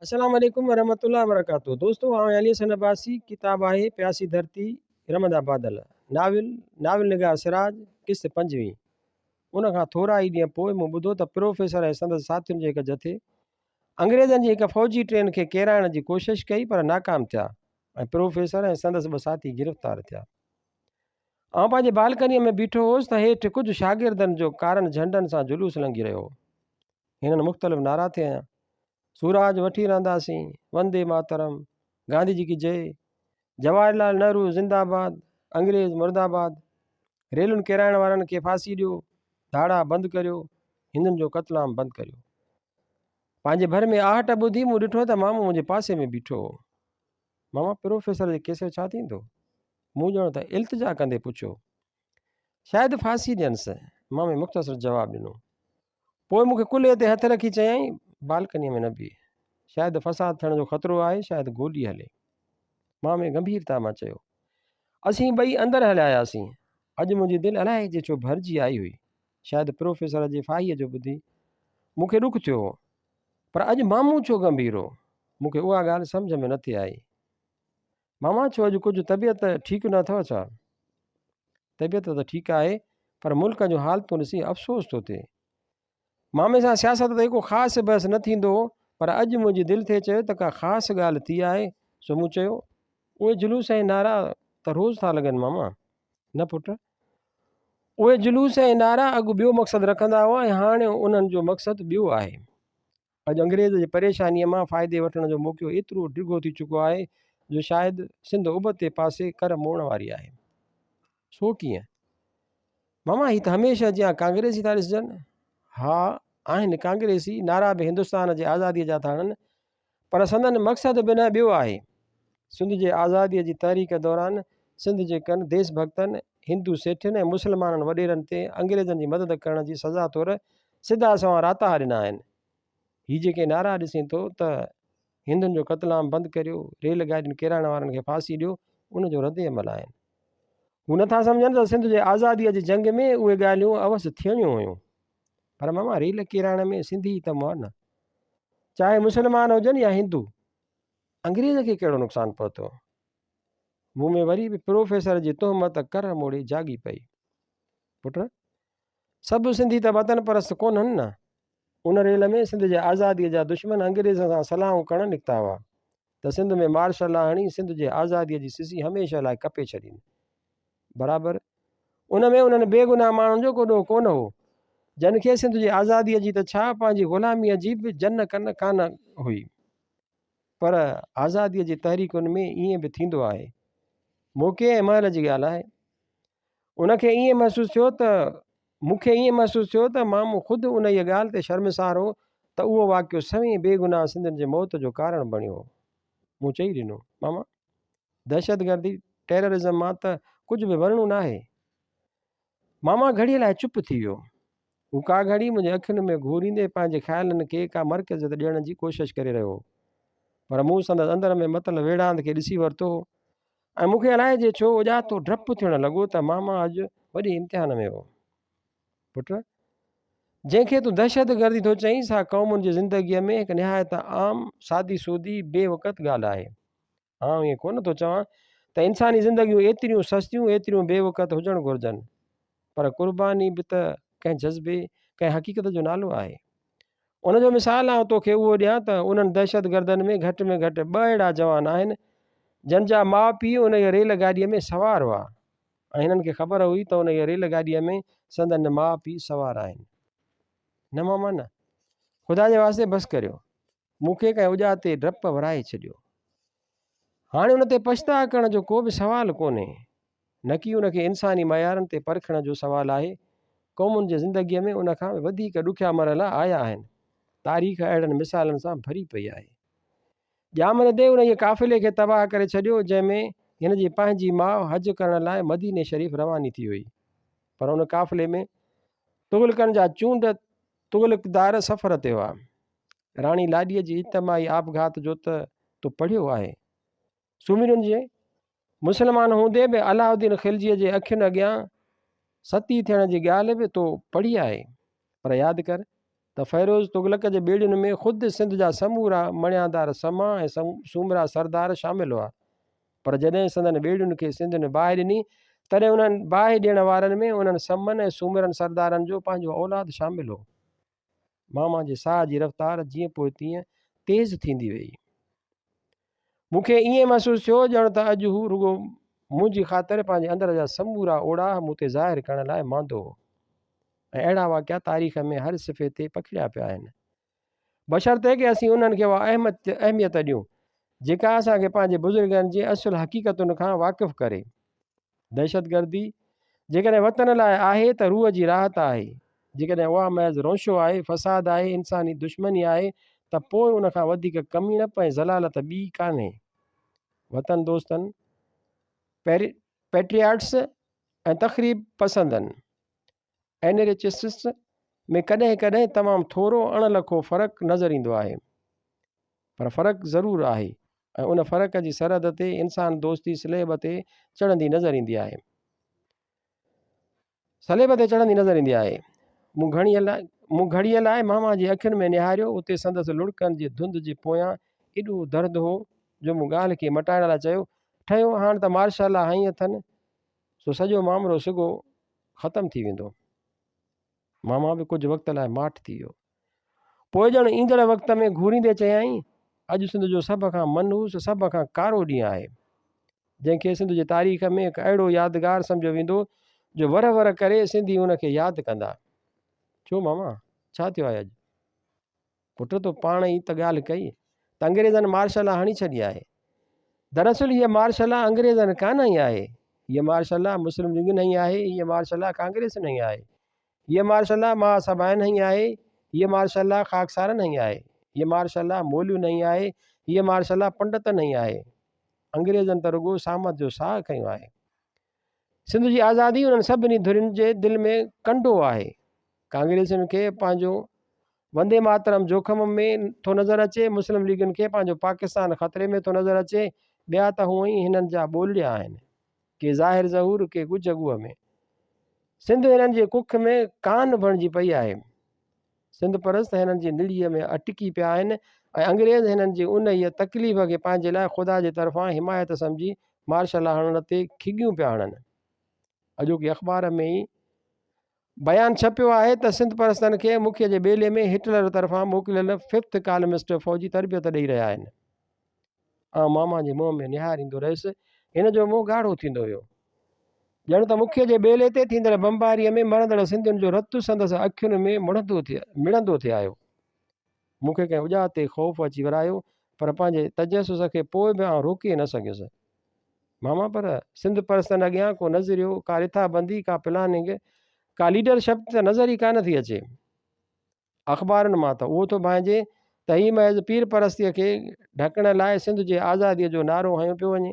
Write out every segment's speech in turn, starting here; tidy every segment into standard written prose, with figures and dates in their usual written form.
अस्सलाम वालेकुम वरहमतुल्लाहि वबरकातुहू। दोस्तों आउं अली हसन अब्बासी। किताब आहे प्यासी धरती रमंदा बादल। नाविल निगाह सिराज किस्त 5वीं। उन खां थोरा ई ॾींहं पोइ मूं ॿुधो त प्रोफेसर ऐं संदसि साथियुनि जे हिक जथे अंग्रेज़नि जी हिक फ़ौजी ट्रेन खे किराइण जी कोशिशि कई पर नाकाम थिया ऐं प्रोफेसर ऐं संदसि ॿ साथी गिरफ़्तार थिया। आउं पंहिंजे बालकनीअ में बीठो हुउसि त हेठि कुझु शागिर्दनि जो कारनि झंडनि सां जुलूस लंघी रहियो हो। हिननि मुख़्तलिफ़ नारा थिया: सूराज वठी रहंदासीं, वंदे मातरम, गांधी जी की जय, जवाहरलाल नेहरू जिंदाबाद, अंग्रेज़ मुर्दाबाद, रेलुनि किराइण वारनि खे फांसी ॾियो, धाड़ा बंदि करियो, हिंदुनि जो क़त्लआम बंदि करियो। पंहिंजे भर में आहट ॿुधी मूं ॾिठो त मामू मुंहिंजे पासे में बीठो हो। मामा प्रोफेसर जे केस छा थींदो? मूं ॼणो त इल्तिजा कंदे पुछियो। शायदि फांसी ॾियनिसि, मामे मुख़्तसर जवाबु ॾिनो। पोइ मूंखे कुल्हे ते हथु रखी चयईं, बालकनीअ में न बीह, शायदि फ़साद थियण जो ख़तरो आहे, शायदि गोली हले। मामे गंभीरता मां चयो। असीं ॿई अंदरि हलिया आयासीं। अॼु मुंहिंजी दिलि अलाए जे छो भरिजी आई हुई। शायदि प्रोफेसर जे फाहीअ जो ॿुधी मूंखे ॾुख थियो हो, पर अॼु मामू छो गंभीर हो, मूंखे उहा ॻाल्हि सम्झ में नथी आई। मामा छो अॼु कुझु तबियत ठीकु न अथव छा? तबियत त ठीकु आहे, पर मुल्क जूं हालतूं ॾिसी अफ़सोस थो थिए। मामे सां सियासत ते को ख़ासि बहस न थींदो, पर अॼु मुंहिंजी दिलि थिए चयो त का ख़ासि ॻाल्हि थी आहे। सो मूं चयो, उहे जुलूस ऐं नारा त रोज़ था लॻनि मामा। न पुटु, उहे जुलूस ऐं नारा अॻु ॿियो मक़सदु रखंदा हुआ ऐं हाणे उन्हनि जो मक़सदु ॿियो आहे। अॼु अंग्रेज़ जी परेशानीअ मां फ़ाइदे वठण जो मौक़ो एतिरो डिघो थी चुको आहे जो शायदि सिंध उबते पासे कर मोड़ण वारी आहे। छो कीअं? मामा ही त हमेशह जीअं कांग्रेसी था ॾिसजनि। हा, आहिनि कांग्रेसी, नारा बि हिंदुस्तान जे आज़ादीअ जा था हणनि, पर संदनि मक़सदु बि न ॿियो आहे। सिंध जे आज़ादीअ जी तहरीक दौरान सिंध जे कनि देशभक्तनि, हिंदू सेठियुनि ऐं मुस्लमाननि वॾेरनि ते अंग्रेज़नि जी मदद करण जी सज़ा तौरु सिधा सवां राता ॾिना आहिनि। हीअ जेके नारा ॾिसी थो त हिंदुनि जो क़त्लआम बंदि करियो, रेल गाॾियुनि किराइण वारनि खे फांसी ॾियो, उनजो रद्द अमल आहिनि। हू नथा सम्झनि त सिंध जे आज़ादीअ जी जंग में उहे ॻाल्हियूं अवसि थियणियूं हुयूं। पर मामा रेल किराइण में सिंधी त मुआ न, चाहे मुस्लमान हुजनि या हिंदू, अंग्रेज़ खे कहिड़ो नुक़सानु पहुतो? मूं में वरी बि प्रोफेसर जी तोहमत कर मोड़ी जागी पई। पुट, सभु सिंधी त वतन परस्त कोन्हनि न। उन रेल में सिंध जे आज़ादीअ जा दुश्मन अंग्रेज़ सां सलाहूं करणु निकिता हुआ त सिंध में मार्शल हणी सिंध जे आज़ादीअ जी सिसी हमेशह लाइ कपे छॾीनि। बराबरि उन में उन्हनि बेगुनाह माण्हुनि जो को ॾोह कोन हो, जन खे सिंध जी आज़ादीअ जी त छा, पंहिंजी ग़ुलामीअ जी बि जन कन कान हुई। पर आज़ादीअ जी तहरीकुनि में ईअं बि थींदो आहे। मौक़े ऐं महिल जी ॻाल्हि आहे। उनखे ईअं महसूसु थियो त मूंखे ईअं महसूसु थियो त मामू ख़ुदि उन ई ॻाल्हि ते शर्मिसार हो त उहो वाक़ियो सवें बेगुनाह सिंधियुनि जे मौत जो कारण बणियो हो। मूं चई ॾिनो, मामा दहशतगर्दी टेररिज़म मां त कुझु बि वरणो न आहे। मामा घड़ीअ लाइ चुप थी वियो। हू का घड़ी मुंहिंजे अखियुनि में घूरींदे पंहिंजे ख़्यालनि खे का मर्कज़ ॾियण जी कोशिशि करे रहियो हो, पर मूं संदसि अंदर में मतिलबु वेड़ांद खे ॾिसी वरितो ऐं मूंखे अलाए जे छो उॼातो डपु थियणु लॻो त मामा अॼु वॾे इम्तिहान में हो। पुट, जंहिंखे तूं दहशतगर्दी थो चईं, सा क़ौमुनि जी ज़िंदगीअ में हिकु निहायत आम सादी सूदी बेवक़्त ॻाल्हि आहे। आउं ईअं कोन थो चवां त इंसानी ज़िंदगियूं एतिरियूं सस्तियूं एतिरियूं बेवक़्त हुजणु घुरिजनि, पर क़ुर्बानी बि त कंहिं जज़्बे कंहिं हक़ीक़त जो नालो आहे। उनजो मिसाल आउं तोखे उहो ॾियां त उन्हनि दहशतगर्दनि में घटि 2 अहिड़ा जवान आहिनि जन जा माउ पीउ उन रेल गाॾीअ में सवार हुआ ऐं हिननि खे ख़बर हुई त उन रेल गाॾीअ में संदनि माउ पीउ सवार आहिनि। न मामा न, ख़ुदा जे वास्ते बसि करियो। मूंखे कंहिं उॼाते डप वराए छॾियो। हाणे उन ते पछता करण जो को बि सुवालु कोन्हे, न की उनखे इंसानी मयारनि ते परखण जो सुवालु आहे। क़ौमुनि जी ज़िंदगीअ में उन खां वधीक ॾुखिया मरहला आया आहिनि। तारीख़ अहिड़नि मिसालनि सां भरी पई आहे। ॼामन ते उन काफ़िले खे तबाह करे छॾियो जंहिंमें हिन जी पंहिंजी माउ हज करण लाइ मदीने शरीफ़ रवानी थी हुई, पर उन काफ़िले में तुग़लकनि जा चूंड तुग़लकदार सफ़र ते हुआ। राणी लाॾीअ जी इज्तमाही आपघात जो त तूं पढ़ियो आहे। सुमिरियुनि जे मुस्लमान हूंदे बि अलाउद्दीन खिलजीअ जे अखियुनि अॻियां सती थियण जी ॻाल्हि बि तो पढ़ी आहे। पर यादि कर त फ़ैरोज़ तुग़लक जे ॿेड़ियुनि में ख़ुदि सिंध जा समूरा मणियादार समा ऐं सूमरा सरदार शामिल हुआ। पर जॾहिं संदनि ॿेड़ियुनि खे सिंध ने बाहि ॾिनी तॾहिं उन्हनि बाहि ॾियण वारनि में उन्हनि समनि ऐं सूमरनि सरदारनि जो पंहिंजो औलाद शामिल हो। मामा जे साह जी रफ़्तार जीअं पोइ तीअं तेज़ थींदी वई। मूंखे ईअं महसूसु थियो ॼण त अॼु हू रुगो मुंहिंजी ख़ातिर पंहिंजे अंदर जा समूरा ओड़ा मूं ते ज़ाहिर करण लाइ मांदो हो। ऐं अहिड़ा वाक़िया तारीख़ में हर सिफ़े ते पखिड़िया पिया आहिनि, बशर्ते कि असीं उन्हनि खे उहा अहमियत ॾियूं जेका असांखे पंहिंजे बुज़ुर्गनि जे असुल हक़ीक़तुनि खां वाक़िफ़ु करे। दहशतगर्दी जेकॾहिं वतन लाइ आहे त रूह जी राहत आहे, जेकॾहिं उहा महज़ रोशो आहे, फ़साद आहे, इंसानी दुश्मनी आहे त पोइ उन खां वधीक कमीणप ऐं ज़लालत ॿी कान्हे। वतन दोस्तनि, पैट्रियाट्स ऐं तक़रीब पसंदनि एनरिचिस्ट्स में कॾहिं कॾहिं तमामु थोरो अणलखो फ़र्क़ु नज़र ईंदो आहे, पर फ़र्क़ु ज़रूरु आहे ऐं उन फ़र्क़ जी सरहद ते इंसान दोस्ती सलेब ते चढ़ंदी नज़र ईंदी आहे। मूं घड़ीअ लाइ मामा जी अखियुनि में निहारियो। उते संदसि लुड़कनि जी धुंध जे पोयां एॾो दर्द हो जो मूं ॻाल्हि खे मटाइण लाइ चयो, ठहियो हाणे त मार्शल हई अथनि, सो सॼो मामिलो सिगो ख़तमु थी वेंदो। मामा बि कुझु वक़्त लाइ माठ थी वियो। पोइ ॼण ईंदड़ वक़्त में घूरींदे चयाईं, अॼु सिंध जो सभ खां मनहूस सभ खां कारो ॾींहुं आहे, जंहिंखे सिंध जी तारीख़ में हिकु अहिड़ो यादगार सम्झो वेंदो जो वर वर करे सिंधी उनखे यादि कंदा। छो मामा, छा थियो आहे अॼु? पुट तो पाण ई त ॻाल्हि कई त अंग्रेज़नि मार्शल हणी छॾी आहे। दरअसल हीअ मार्शल अंग्रेज़नि कान ई आहे, हीअ मार्शल मुस्लिम लीग न ई आहे, हीअ मार्शल कांग्रेस न ई आहे, हीअ मार्शल महासभा न ई आहे, हीअ मार्शल ख़ाकसार न ई आहे, हीअ मार्शल मोलियूं न ई आहे, हीअ मार्शल पंडित न ई आहे। अंग्रेज़नि त रुगो सामत जो साह खयो आहे। सिंध जी आज़ादी उन्हनि सभिनी धुरियुनि जे दिलि में कंडो आहे। कांग्रेसियुनि खे पंहिंजो वंदे मातरम जोखम में थो नज़र अचे, मुस्लिम लीगनि खे पंहिंजो पाकिस्तान ख़तरे में थो नज़र अचे, ॿिया त हूअं ई हिननि जा ॿोलिया आहिनि, के ज़ाहिर ज़हूर के गुज अगूअ में। सिंध हिननि जे कुख में कान बणिजी पई आहे। सिंध परस्त हिननि जी निड़ीअ में अटकी पिया आहिनि ऐं अंग्रेज़ हिननि जी उन हीअ तकलीफ़ खे पंहिंजे लाइ ख़ुदा जे तरफ़ां हिमायत सम्झी मार्शल हणण ते खिगियूं पिया हणनि। अॼोके अख़बार में ई बयानु छपियो आहे त सिंध परस्तनि खे मुखीअ जे ॿेले में हिटलर तरफ़ां मोकिलियल 5th कॉलमिस्ट फ़ौजी तरबियत ॾेई रहिया आहिनि। मामा जे मुंहं में निहारींदो रहियुसि, हिन जो मुंहुं ॻाढ़ो थींदो वियो, ॼण त मुखीअ जे ॿेले ते थींदड़ बमबारीअ में मरंदड़ सिंधियुनि जो रतु संदसि अखियुनि में मिणंदो थिए आयो। मूंखे कंहिं उॼा ते ख़ौफ़ अची वरायो, पर पंहिंजे तजसुस खे पोइ बि आउं रोके न सघियुसि। मामा, पर सिंध परस्तनि अॻियां को नज़रियो, का रिथाबंदी, का प्लानिंग, का लीडरशिप त नज़र ई कान थी अचे। अख़बारुनि मां त उहो थो भाइजे त ही महज़ पीर परस्तीअ खे ढकण लाइ सिंध जे आज़ादीअ जो नारो हयो पियो वञे,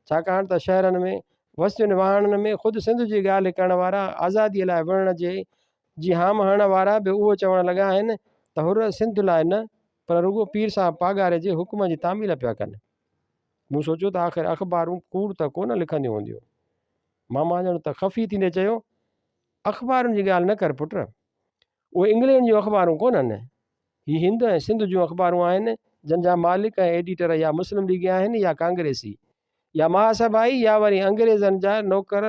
छाकाणि त शहरनि में वस्तियुनि वाहणनि में ख़ुदि सिंध जी ॻाल्हि करण वारा, आज़ादीअ लाइ विढ़ण जी हाम हणण वारा बि उहो चवण लॻा आहिनि त हुर सिंध लाइ न, पर रुगो पीर साहब पागारे जे हुकुम जी तामील पिया कनि। मूं सोचियो त आख़िर अख़बारूं कूड़ त कोन लिखंदियूं हूंदियूं। मामा ॼण त ख़फ़ी थींदे चयो, अख़बारुनि जी ॻाल्हि न कर पुट, उहे इंग्लैंड जूं अख़बारूं कोन्हनि, ही हिंद ऐं सिंध जूं अख़बारूं आहिनि, जंहिंजा मालिक ऐं एडिटर या मुस्लिम लीग आहिनि या कांग्रेसी या महासभाई या वरी अंग्रेज़नि जा नौकर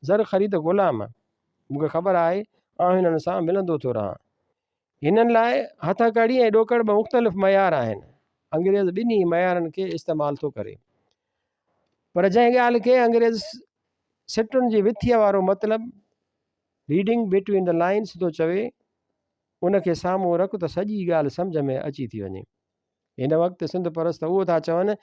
ज़र ख़रीद ग़ुलाम। मूंखे ख़बर आहे हिननि सां मिलंदो थो रहां। हिननि लाइ हथकड़ी ऐं ॾोकड़ ॿ मुख़्तलिफ़ मयार आहिनि। अंग्रेज़ ॿिन्ही मयारनि खे इस्तेमालु थो करे, पर जंहिं ॻाल्हि खे अंग्रेज़ सिटुनि जी विथीअ वारो मतिलबु रीडिंग बिटवीन द लाइन्स थो चवे, उनखे साम्हूं रख त सॼी ॻाल्हि सम्झ में अची थी वञे। हिन वक़्तु सिंध परस्त उहो था चवनि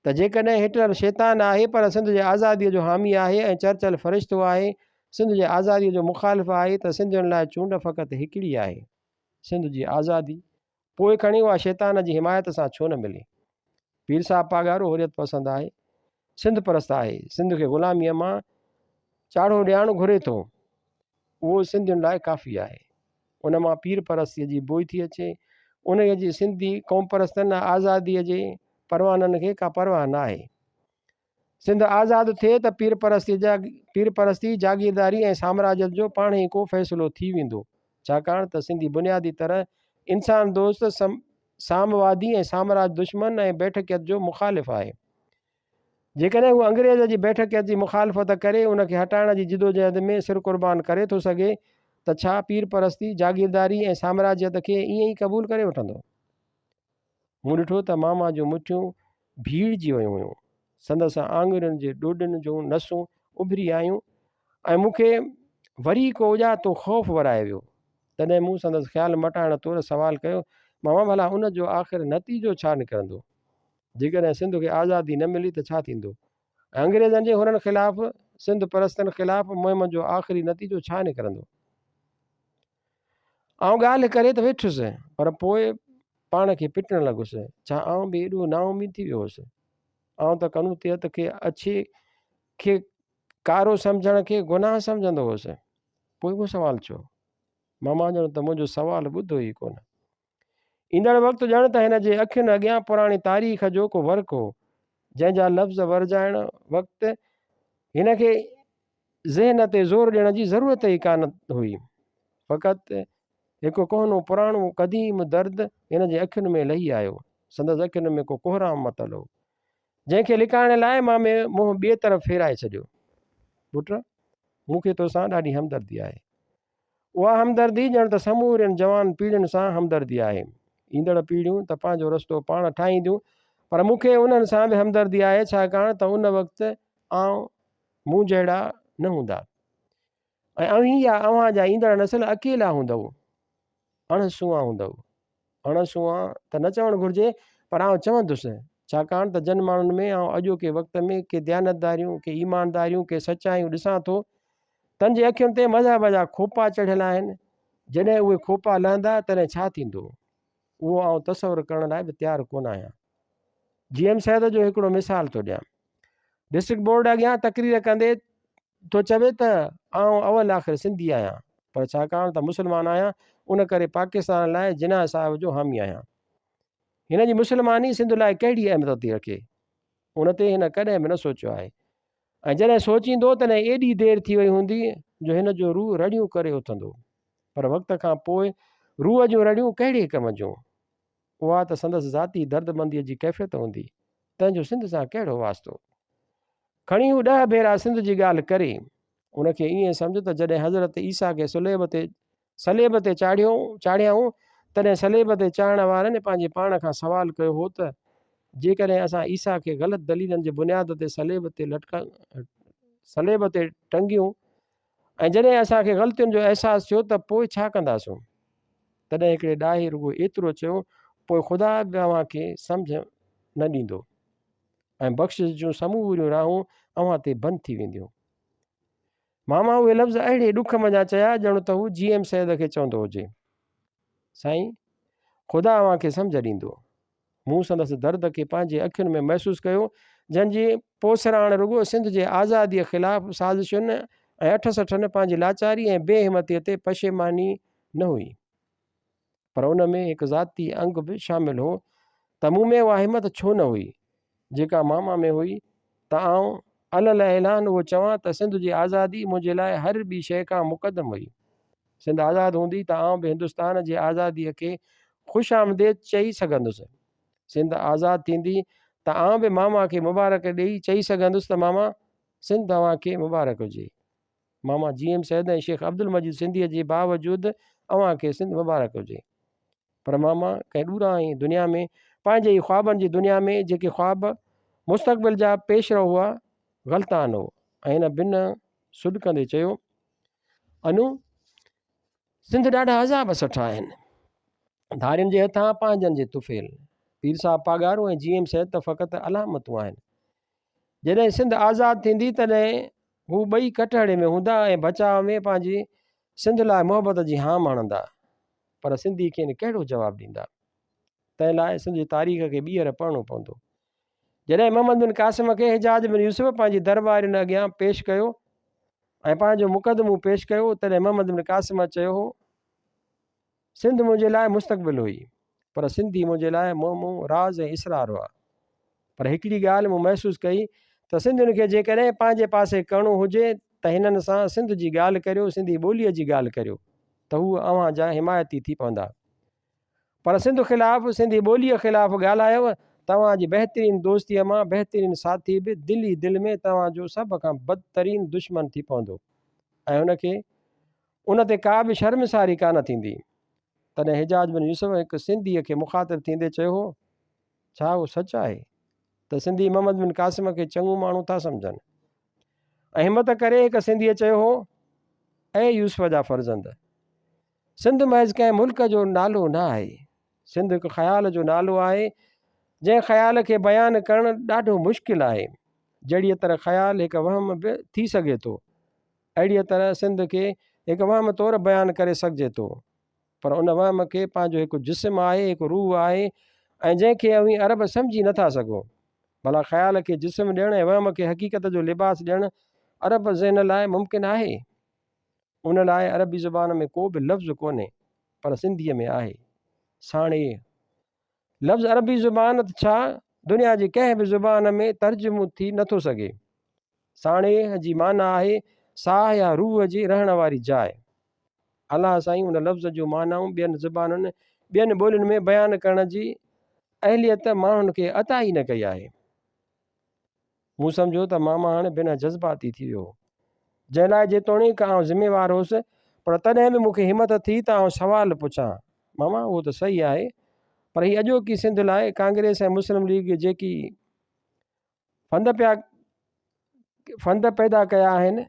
त जेकॾहिं हिटलर शैतान आहे पर सिंध जे आज़ादीअ जो हामी आहे ऐं चर्चिल फ़रिश्तो आहे, सिंध जे आज़ादीअ जो मुखालिफ़ आहे, त सिंधियुनि लाइ चूंड फ़क़ति हिकिड़ी आहे, सिंध जी आज़ादी। पोइ खणी उहा शैतान जी हिमायत सां छो न मिले। पीर साहब पागारो हुरियत पसंदि आहे, सिंध परस्त आहे, सिंध खे ग़ुलामीअ मां चाढ़ो ॾियणु घुरे थो, उहो सिंधियुनि लाइ काफ़ी आहे। उन मां पीर परस्तीअ जी बोई थी अचे, उन जी सिंधी क़ौम परस्तनि आज़ादीअ जे परवाननि खे का परवाह न आहे। सिंध आज़ादु थिए त पीर परस्ती जागीरदारी ऐं साम्राज्य जो पाण ई को फ़ैसिलो थी वेंदो, छाकाणि त सिंधी बुनियादी तरह इंसान दोस्त सामवादी ऐं साम्राज दुश्मन ऐं बैठकियत जो मुखालिफ़ आहे। जेकॾहिं हू अंग्रेज़ जी बैठकियत जी मुखालिफ़त करे उनखे हटाइण जी जिदोजहद में सिर क़ुर्बान करे थो सघे त छा पीर परस्ती जागीरदारी ऐं साम्राजियत खे ईअं ई क़बूल करे वठंदो? मूं ॾिठो त मामा जूं मुठियूं भीड़जी वियूं हुयूं, संदसि आङुरियुनि जे ॾोॾियुनि जूं नसूं उभरी आयूं ऐं मूंखे वरी को उॼातो ख़ौफ़ वराए वियो। तॾहिं मूं संदसि ख़्यालु मटाइण तौरु सवालु कयो, मामा भला उन जो आख़िर नतीजो छा निकिरंदो? जेकॾहिं सिंध खे आज़ादी न मिली त छा थींदो? ऐं अंग्रेज़नि जे हुननि ख़िलाफ़ु सिंध परस्तनि ख़िलाफ़ु मुहिम जो आख़िरी नतीजो छा निकिरंदो? आउं ॻाल्हि करे त वेठुसि, पर पोइ पाण खे पिटणु लॻुसि। छा आउं बि एॾो नाउमीद थी वियो हुउसि? आउं त कनूतियत खे अच्छे खे कारो सम्झण खे गुनाह सम्झंदो हुउसि। पोइ उहो सुवालु छो? मामा ॼण त मुंहिंजो सुवालु ॿुधो ई कोन। ईंदड़ वक़्तु ॼण त हिन जे अखियुनि अॻियां पुराणी तारीख़ जो को वर्क हो, जंहिंजा लफ़्ज़ वरजाइण वक़्तु हिनखे ज़हन ते ज़ोर ॾियण जी ज़रूरत ई कान हुई। फ़क़ति हिकु कोहनो पुराणो क़दीम दर्द हिन जे अखियुनि में लही आयो। संदसि अखियुनि में को कोहराम मतल हो, जंहिंखे लिकाइण लाइ मां में मुंहुं ॿिए तरफ़ फेराए छॾियो। पुट, मूंखे तोसां ॾाढी हमदर्दी आहे। उहा हमदर्दी ॼण त समूरनि जवान पीढ़ियुनि सां हमदर्दी आहे। ईंदड़ पीढ़ियूं त पंहिंजो रस्तो पाण ठाहींदियूं, पर मूंखे उन्हनि सां बि हमदर्दी आहे, छाकाणि त उन वक़्तु मूं जहिड़ा न हूंदा ऐं अव्हां जा ईंदड़ नस्ल अकेला हूंदव, अणसूआ हूंदव। अणसूआ त न चवणु घुरिजे, पर आउं चवंदुसि, छाकाणि त जन माण्हुनि में अॼोके वक़्त में के दयानतदारियूं, के ईमानदारियूं, के सचायूं ॾिसां थो, तन जे अखियुनि ते मज़हब जा खोपा चढ़ियल आहिनि। जॾहिं उहे खोपा लहंदा तॾहिं छा थींदो, उहो आउं तसवुरु करण लाइ बि तयारु कोन आहियां। GM सैद जो हिकिड़ो मिसाल थो ॾियां। डिस्ट्रिक्ट बोर्ड अॻियां तकरीर कंदे थो चवे त आउं अवल आख़िर सिंधी आहियां, पर छाकाणि त मुस्लमान आहियां उन करे पाकिस्तान लाइ जिनाह साहिब जो हामी आहियां। हिन जी मुस्लमानी सिंध लाइ कहिड़ी अहमियत थी रखे, उन ते हिन कॾहिं बि न सोचियो आहे। ऐं जॾहिं सोचींदो तॾहिं एॾी देरि थी वई हूंदी जो हिन जो रूह रड़ियूं करे उथंदो। पर वक़्त खां पोइ रूह जूं रड़ियूं कहिड़े कम जूं? उहा त संदसि ज़ाती दर्दमंदीअ जी कैफ़ियत हूंदी, तंहिंजो सिंध सां कहिड़ो वास्तो? खणी हू 10 भेरा सिंध जी ॻाल्हि करे, उनखे ईअं सम्झ त जॾहिं हज़रत ईसा खे सलेब ते चाढ़ियाऊं तॾहिं सलेब ते चाढ़ण वारनि पंहिंजे पाण खां सवालु कयो हो त जेकॾहिं असां ईसा खे ग़लति दलीलनि जे बुनियाद ते सलेब ते टंगियूं ऐं जॾहिं असांखे ग़लतियुनि जो अहसासु थियो त पोइ छा कंदासूं? तॾहिं हिकिड़े ॾाहे रुॻो एतिरो चयो, पोइ ख़ुदा बि अव्हांखे सम्झ न ॾींदो ऐं बख़्शिश जूं समूरियूं राहूं अव्हां ते बंदि थी वेंदियूं। मामा उहे लफ़्ज़ अहिड़े ॾुख मञा चया ॼण त हू GM सैद खे चवंदो हुजे, साईं ख़ुदा अव्हांखे सम्झ ॾींदो। मूं संदसि दर्द खे पंहिंजे अखियुनि में महसूसु कयो, जंहिंजी पोसराण रुॻो सिंध जे आज़ादीअ ख़िलाफ़ु साज़िशुनि ऐं 68 पंहिंजी लाचारी ऐं बेहिमतीअ ते पशेमानी न हुई, पर उन में हिकु ज़ाती अंग बि शामिलु हो त मूं में उहा हिमत छो न हुई जेका मामा में हुई त आउं अलल ऐलान उहो चवां त सिंध जी आज़ादी मुंहिंजे लाइ हर ॿी शइ खां मुक़दम हुई। सिंध आज़ादु हूंदी त आउं बि हिंदुस्तान जी आज़ादीअ खे ख़ुशि आमदेद चई सघंदुसि। सिंध आज़ादु थींदी त आउं बि मामा खे मुबारक ॾेई चई सघंदुसि त मामा सिंध अव्हांखे मुबारक हुजे। मामा GM सैद ऐं शेख अब्दुल मजीद सिंधीअ जे बावजूदि अव्हांखे सिंध मुबारक हुजे। पर मामा कंहिं ॾूरां दुनिया में पंहिंजे ई ख़्वाबनि जी दुनिया में जेके ख़्वाब मुस्तक़बिल जा पेशरो हुआ ग़लतान हो ऐं हिन ॿिन सुॾ कंदे चयो, अनु सिंध ॾाढा अज़ाब सठा आहिनि, धारियुनि जे हथां पंहिंजनि जे तुफ़ेल। पीर साहब पागारो ऐं GM सैद त फ़क़ति अलामतूं आहिनि। जॾहिं सिंध आज़ादु थींदी तॾहिं हू ॿई कटहड़े में हूंदा ऐं बचाव में पंहिंजी सिंध लाइ मोहबत जी हाम हणंदा, पर सिंधी खेनि कहिड़ो जवाबु ॾींदा? तंहिं लाइ सिंध जी तारीख़ खे ॿीहर पढ़णो पवंदो। जॾहिं मोहम्मद बिन कासिम खे हिजाज बिन यूसुफ पंहिंजी दरबारियुनि अॻियां पेश कयो ऐं पंहिंजो मुक़दमो पेश कयो, तॾहिं मोहम्मद बिन कासिम चयो हो, सिंध मुंहिंजे लाइ मुस्तक़बिल हुई, पर सिंधी मुंहिंजे लाइ मोह राज़ ऐं इसरार हुआ। पर हिकिड़ी ॻाल्हि मूं महसूसु कई त सिंधियुनि खे जेकॾहिं पंहिंजे पासे करिणो हुजे त हिननि सां सिंध जी ॻाल्हि करियो, सिंधी ॿोलीअ जी ॻाल्हि करियो, त हू अव्हां जा हिमायती थी पवंदा। पर सिंध ख़िलाफ़ु सिंधी ॿोलीअ ख़िलाफ़ु ॻाल्हायव, तव्हांजी बहितरीनु दोस्तीअ मां बहितरीनु साथी बि दिली दिलि में तव्हांजो सभ खां बदतरीनु दुश्मन थी पवंदो ऐं हुनखे उन ते का बि शर्मसारी कान थींदी। तॾहिं हिजाज बिन यूसुफ हिकु सिंधीअ खे मुखातिब थींदे चयो हो, छा उहो सच आहे त सिंधी मोहम्मद बिन क़ासिम खे चङो माण्हू था सम्झनि? ऐं हिमत करे हिकु सिंधीअ चयो हो, ऐं यूसुफ जा फर्ज़ंद, सिंध महज़ कंहिं मुल्क जो नालो न आहे, सिंध हिकु ख़्याल जो नालो आहे जंहिं ख़्याल खे बयानु करणु ॾाढो मुश्किल आहे। जहिड़ीअ तरह ख़्याल हिकु वहम बि थी सघे थो, अहिड़ीअ तरह सिंध खे हिकु वहम तौरु बयानु करे सघिजे थो, पर उन वहम खे पंहिंजो हिकु जिस्म आहे, हिकु रूह आहे, ऐं जंहिंखे अवी अरब सम्झी नथा सघो। भला ख़्याल खे जिस्म ॾियणु ऐं वहम खे हक़ीक़त जो लिबास ॾियणु अरब ज़हन लाइ मुमकिन आहे? उन लाइ अरबी ज़ुबान में को बि लफ़्ज़ कोन्हे, पर सिंधीअ में आहे साणे। लफ़्ज़ अरबी ज़ुबान छा दुनिया जी कंहिं बि ज़ुबान में तर्जुमो थी नथो सघे। साणे जी माना आहे साह या रूह जी रहण वारी जाइ। अलाह साईं उन लफ़्ज़ जूं मानाऊं ॿियनि ज़ुबानुनि ॿियनि ॿोलियुनि में बयानु करण जी अहलियत माण्हुनि खे अता ई न कई आहे। मूं सम्झो त मामा हाणे बिना जज़्बाती थी वियो, जंहिं लाइ जेतोणीकि आउं ज़िम्मेवार हुउसि, पर तॾहिं बि मूंखे हिमत थी त आउं सुवालु पुछां। मामा उहो त सही आहे, पर हीअ अॼोकी सिंध लाइ कांग्रेस ऐं मुस्लिम लीग जेकी फंद पैदा कया आहिनि,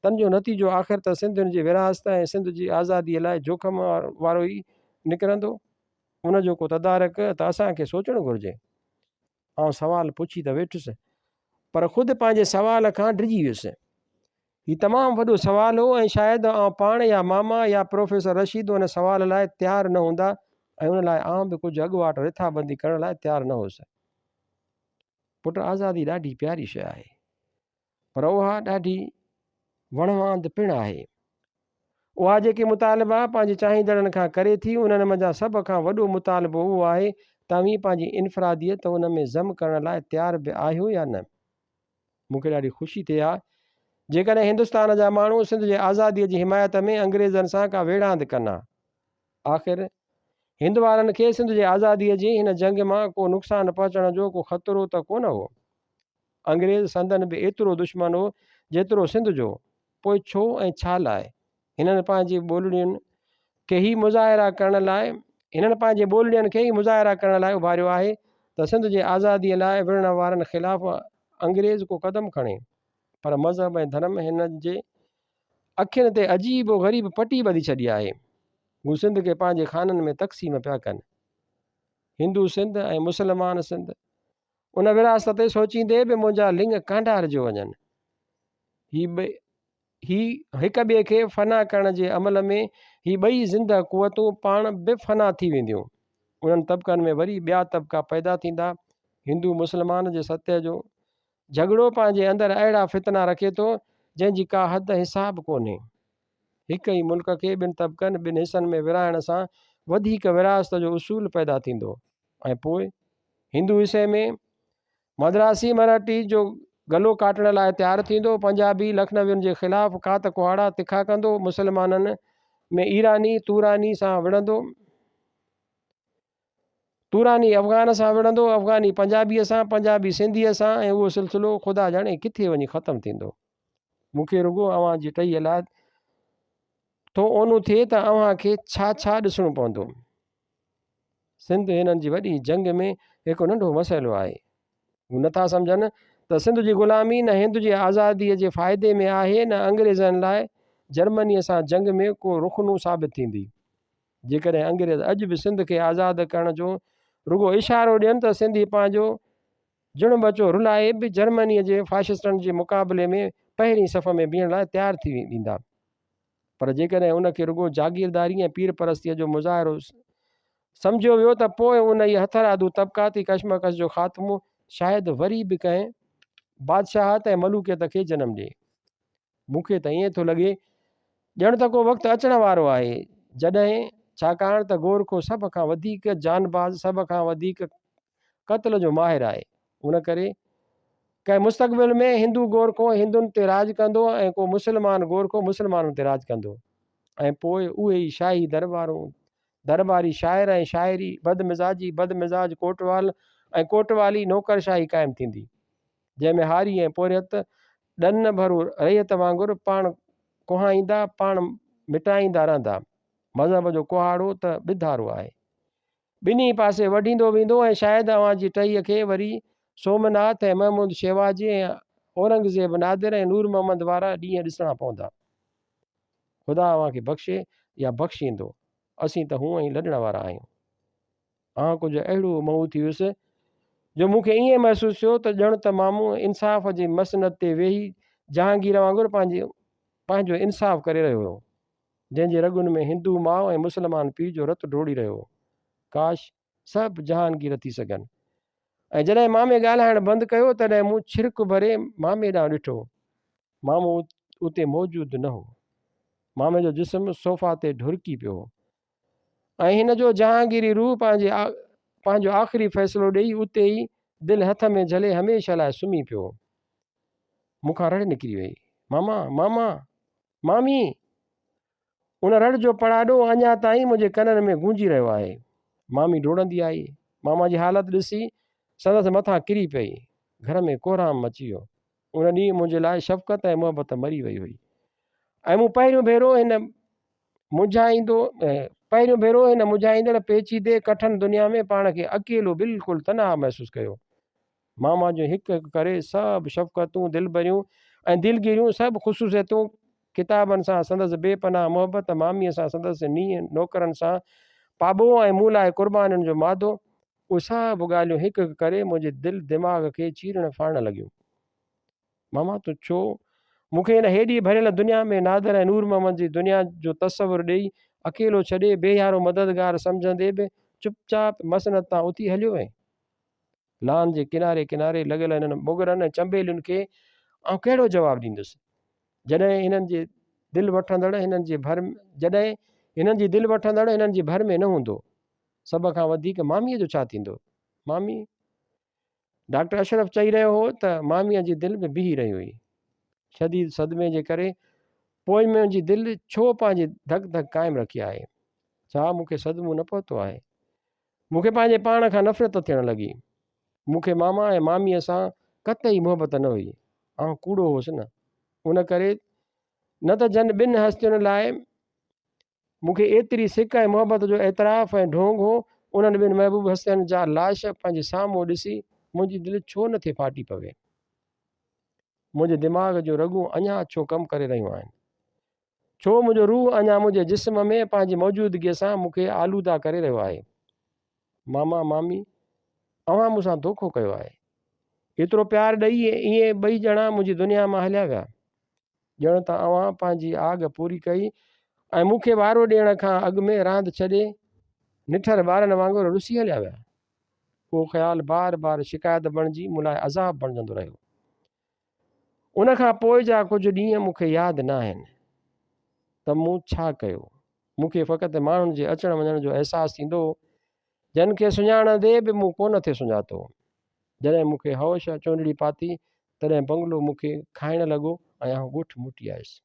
तन जो नतीजो आख़िर त सिंधियुनि जी विरासत ऐं सिंध जी आज़ादीअ लाइ जोखम वारो ई निकिरंदो। उनजो को तदारक त असांखे सोचणु घुरिजे। आउं सुवालु पुछी त वेठुसि, पर ख़ुदि पंहिंजे सुवाल खां डिॼी वियुसि। हीउ तमामु वॾो सुवालु हो ऐं शायदि आउं पाण या मामा या प्रोफेसर रशीद उन सुवाल लाइ तयारु न हूंदा, ऐं उन लाइ आउं बि कुझु अॻुवाट रिथाबंदी करण लाइ तयारु न हुउसि। पुटु, आज़ादी ॾाढी प्यारी शइ आहे, पर उहा ॾाढी वणवांद पिणु आहे। उहा जेके मुतालिबा पंहिंजे चाहींदड़नि खां करे थी, उन्हनि मंझां सभ खां वॾो मुतालिबो उहो आहे तव्हीं पंहिंजी इनफ़रादियत उन में ज़म करण लाइ तयारु बि आहियो या न। मूंखे ॾाढी ख़ुशी थिए हा जेकॾहिं हिंदुस्तान जा माण्हू सिंध जे आज़ादीअ जी हिमायत में अंग्रेज़नि सां का वेड़ांद कनि हा। आख़िर हिंद वारनि खे सिंध जे आज़ादीअ जी हिन जंग मां को नुक़सानु पहुचण जो को ख़तरो त कोन हो। अंग्रेज़ संदन बि एतिरो दुश्मन हो जेतिरो सिंध जो। पोइ छो ऐं छा लाइ हिननि पंहिंजी ॿोलियुनि खे ई मुज़ाहिरा करण लाइ उभारियो आहे त सिंध जे आज़ादीअ लाइ विढ़ण वारनि ख़िलाफ़ु अंग्रेज़ को क़दम खणे। पर मज़हब ऐं धर्म हिननि जे अखियुनि ते अजीब ग़रीब पटी ॿधी छॾी आहे। हू सिंध खे पंहिंजे खाननि में तक़सीम पिया कनि, हिंदू सिंध ऐं मुस्लमान सिंध। उन विरासत ते सोचींदे बि मुंहिंजा लिंग कांडारजो वञनि। ही हिक ॿिए खे फ़ना करण जे अमल में ही ॿई ज़िंदह क़ुवतूं पाण बि फ़ना थी वेंदियूं। उन्हनि तबिक़नि में वरी ॿिया तबिक़ा पैदा थींदा। हिंदू मुस्लमान जे सत्य जो झगड़ो पंहिंजे अंदरि अहिड़ा फितना रखे थो जंहिंजी का हद हिसाब कोन्हे। हिक ई मुल्क खे ॿिनि तबिक़नि ॿिनि हिसनि में विराइण सां वधीक विरासत जो उसूल पैदा थींदो, ऐं पोइ हिंदू हिसे में मद्रासी मराठी जो गलो काटण लाइ तयारु थींदो, पंजाबी लखनवियुनि जे ख़िलाफ़ु कात कुहाड़ा तिखा कंदो, मुस्लमाननि में ईरानी तूरानी सां विढ़ंदो, तूरानी अफ़गान सां विढ़ंदो, अफ़गानी पंजाबीअ सां, पंजाबी सिंधीअ सां, ऐं उहो सिलसिलो ख़ुदा ॼाणे किथे वञी ख़तमु थींदो। मूंखे रुॻो अव्हां जी टईअ लाइ थो ओनू थिए त अव्हां खे छा छा ॾिसणो पवंदो। सिंध हिननि जी वॾी जंग में हिकु नंढो मसइलो आहे। हू नथा सम्झनि त सिंध जी ग़ुलामी न हिंद जी आज़ादीअ जे फ़ाइदे में आहे, न अंग्रेज़नि लाइ जर्मनीअ सां जंग में को रुख़नू साबित थींदी। जेकॾहिं अंग्रेज़ अॼु बि सिंध खे आज़ादु करण जो रुॻो इशारो ॾियनि त सिंधी पंहिंजो जुण बचो रुलाए बि जर्मनीअ जे फ़ाशिस्टनि जे मुक़ाबले में पहिरीं सफ़ में बीहण लाइ तयारु थी वेंदा। पर जेकॾहिं उनखे रुॻो जागीरदारी ऐं पीर परस्तीअ जो मुज़ाहिरो सम्झियो वियो त पोइ उन ई हथरादू तबिक़ाती कशमकश जो ख़ात्मो शायदि वरी बि कंहिं बादशाहत ऐं मलूकियत खे जनमु ॾिए। मूंखे त ईअं थो लॻे ॼण त को वक़्तु अचण वारो आहे जॾहिं, छाकाणि त गोरखो सभ खां वधीक जानबाज़, सभ खां वधीक क़त्ल जो माहिर आहे। उन करे कंहिं मुस्तक़बिल में हिंदू गोरखो हिंदुनि ते राज कंदो ऐं को मुस्लमान गोरखो मुस्लमाननि ते राज कंदो। ऐं पोइ उहे ई शाही दरबारूं, दरबारी शाइर ऐं शाइरी, बदमिज़ाजी बदमिज़ाज कोटवाल ऐं कोटवाली नौकरशाही क़ाइमु थींदी, जंहिंमें हारी ऐं पोरियत ॾन भरू रहियत वांगुरु पाण कुहाईंदा पाण मिटाईंदा रहंदा। मज़हब जो कुहाड़ो त ॿिधारो आहे, ॿिन्ही पासे वढींदो वेंदो ऐं शायदि अव्हां जी टहीअ खे वरी सोमनाथ ऐं महमूद शेवाजी ऐं औरंगज़ेब नादिर ऐं नूर मोहम्मद वारा ॾींहं ॾिसणा पवंदा। ख़ुदा अव्हां खे बख़्शे या बख़्शींदो, असीं त हूअं ई लॾण वारा आहियूं। कुझु अहिड़ो महू थी वियुसि जो मूंखे ईअं महसूसु थियो त ॼण त मामूं इंसाफ़ जी मसनत ते वेही जहांगीर वांगुरु पंहिंजो इंसाफ़ करे रहियो हो, जंहिंजे रॻुनि में हिंदू माउ ऐं मुस्लमान पीउ जो रतु डोड़ी रहियो हो। काश सभु जहांगीर थी सघनि। ऐं जॾहिं मामे ॻाल्हाइणु बंदि कयो तॾहिं मूं छिरक भरे मामे ॾांहुं ॾिठो। मामो उते मौजूदु न हो। मामे जो जिस्म सोफ़ा ते ढुरकी पियो हो ऐं हिन जो जहांगीरी रूह पंहिंजो आख़िरी फ़ैसिलो ॾेई उते ई दिलि हथ में झले हमेशह लाइ सुम्ही पियो। मूंखां रड़ निकिरी वई, मामा मामा मामी। उन रड़ जो पड़ाॾो अञा ताईं मुंहिंजे कननि में गूंजी रहियो आहे। मामी डोड़ंदी आई, मामा जी हालति ॾिसी संदसि मथां किरी पई। घर में कोहराम मची वियो। उन ॾींहुं मुंहिंजे लाइ शफ़क़त ऐं मुहबत मरी वई हुई ऐं मूं पहिरियों भेरो हिन मुझाईंदड़ पेचीदे कठन दुनिया में पाण खे अकेलो बिल्कुलु तनहा महसूसु कयो। मामा जो हिकु हिकु करे सभु शफ़क़तूं दिलभरियूं ऐं दिलगिरियूं सभु ख़ुशूसियतूं किताबनि सां संदसि बेपनाह मुहबत, मामीअ सां संदसि नीअं नौकरनि सां पाबो ऐं मूं लाइ क़ुर्बानीनि जो मादो, उहे सभु ॻाल्हियूं हिकु हिकु करे मुंहिंजे दिलि दिमाग़ खे चीरणु फाड़णु लॻियूं। मामा तूं छो मूंखे हिन हेॾी भरियल दुनिया में नादिर ऐं नूर मोहम्मद जी दुनिया जो तसवुरु ॾेई अकेलो छॾे बेहारो मददगार सम्झंदे बि चुपचाप मसनत तां उथी हलियो वएं। लान जे किनारे किनारे लॻियल हिननि मुगरनि ऐं चंबेलियुनि खे आउं कहिड़ो जवाबु ॾींदुसि जॾहिं हिननि जी दिलि वठंदड़ हिननि जी भर में न हूंदो। सभ खां वधीक मामीअ जो छा थींदो? मामी, डॉक्टर अशरफ चई रहियो हो त मामीअ जी दिलि में बीही रही हुई। शदीद सदमे जे करे पोइ मुंहिंजी दिलि छो पंहिंजी धक धक क़ाइमु रखी आहे? छा मूंखे सदमो न पहुतो आहे? मूंखे पंहिंजे पाण खां नफ़रत थियणु लॻी। मूंखे मामा ऐं मामीअ सां कतई मुहबत न हुई। आउं कूड़ो हुउसि न, उन करे न त जन ॿिनि हस्तियुनि लाइ मूंखे एतिरी सिक ऐं मुहबत जो एतिराफ़ ऐं ढोंग हो। उन्हनि ॿिनि महबूब हस्तियुनि जा लाश पंहिंजे साम्हूं ॾिसी मुंहिंजी दिलि छो नथी फाटी पवे? मुंहिंजे दिमाग़ जो रॻूं अञा छो कमु करे रहियूं आहिनि? छो मुंहिंजो रूह अञा मुंहिंजे जिस्म में पंहिंजी मौजूदगीअ सां मूंखे आलूदा करे रहियो आहे? मामा मामी, अव्हां मूंसां धोखो कयो आहे। एतिरो प्यारु ॾेई ईअं ॿई ॼणा मुंहिंजी दुनिया मां हलिया विया। ॼण त अव्हां पंहिंजी आग पूरी कई ऐं मूंखे वारो ॾियण खां अॻु में रांदि छॾे निठर ॿारनि वांगुरु रुसी हलिया विया। उहो ख़्यालु बार बार शिकायत बणिजी मूं लाइ अज़ाब बणिजंदो रहियो। उन खां पोइ जा कुझु ॾींहं मूंखे यादि न आहिनि त मूं छा कयो। मूंखे फ़क़ति माण्हुनि जे अचण वञण जो अहसासु थींदो जिन खे सुञाणंदे बि मूं कोन थे सुञातो। जॾहिं मूंखे होश चूंडड़ी पाती तॾहिं बंगलो मूंखे खाइणु लॻो ऐं आउं ॻोठु मोटी आयुसि।